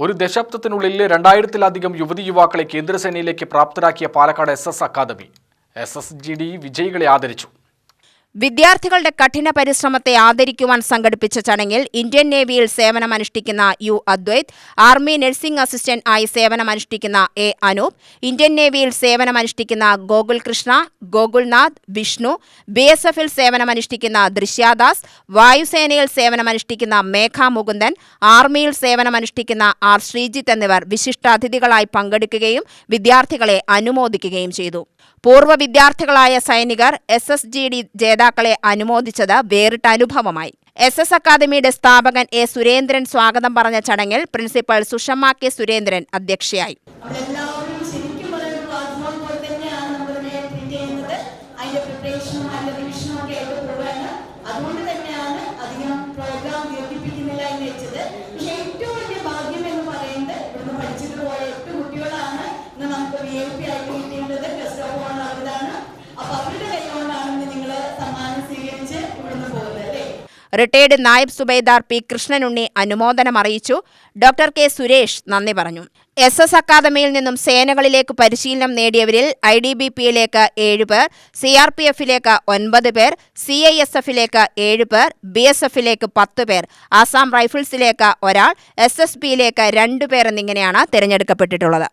ഒരു ദശാബ്ദത്തിനുള്ളിൽ 2000-ത്തിലധികം യുവതി-യുവാക്കളെ കേന്ദ്രസേനയിലേക്ക് പ്രാപ്തരാക്കിയ പാലക്കാട് SS അക്കാദമി SSGD വിജയികളെ ആദരിച്ചു. വിദ്യാർത്ഥികളുടെ കഠിന പരിശ്രമത്തെ ആദരിക്കുവാൻ സംഘടിപ്പിച്ച ചടങ്ങിൽ ഇന്ത്യൻ നേവിയിൽ സേവനമനുഷ്ഠിക്കുന്ന U Advaith, army nursing assistant ആയി സേവനമനുഷ്ഠിക്കുന്ന എ അനൂപ്, ഇന്ത്യൻ നേവിയിൽ സേവനമനുഷ്ഠിക്കുന്ന ഗോകുൽ കൃഷ്ണ, ഗോകുൽനാഥ്, വിഷ്ണു, BSFൽ സേവനമനുഷ്ഠിക്കുന്ന ദൃശ്യാദാസ്, വായുസേനയിൽ സേവനമനുഷ്ഠിക്കുന്ന മേഘ മുകുന്ദൻ, ആർമിയിൽ സേവനമനുഷ്ഠിക്കുന്ന ആർ ശ്രീജിത്ത് എന്നിവർ വിശിഷ്ടാതിഥികളായി പങ്കെടുക്കുകയും വിദ്യാർത്ഥികളെ അനുമോദിക്കുകയും ചെയ്തു. പൂർവ്വ വിദ്യാർത്ഥികളായ സൈനികർ SSGD ജേതാക്കളെ അനുമോദിച്ചത് വേറിട്ട അനുഭവമായി. SS അക്കാദമിയുടെ സ്ഥാപകൻ A സുരേന്ദ്രൻ സ്വാഗതം പറഞ്ഞ ചടങ്ങിൽ പ്രിൻസിപ്പൽ സുഷമ K സുരേന്ദ്രൻ അധ്യക്ഷയായി. റിട്ടയർഡ് നായബ് സുബൈദാർ P കൃഷ്ണനുണ്ണി അനുമോദനം അറിയിച്ചു. ഡോക്ടർ K സുരേഷ് നന്ദി പറഞ്ഞു. SS അക്കാദമിയിൽ നിന്നും സേനകളിലേക്ക് പരിശീലനം നേടിയവരിൽ IDBPയിലേക്ക് 7 പേർ, CRPFിലേക്ക് 9 പേർ, CISFിലേക്ക് 7 പേർ, BSFിലേക്ക് 10 പേർ, ആസാം റൈഫിൾസിലേക്ക് 1, SSBയിലേക്ക് 2 പേർ എന്നിങ്ങനെയാണ് തിരഞ്ഞെടുക്കപ്പെട്ടിട്ടുള്ളത്.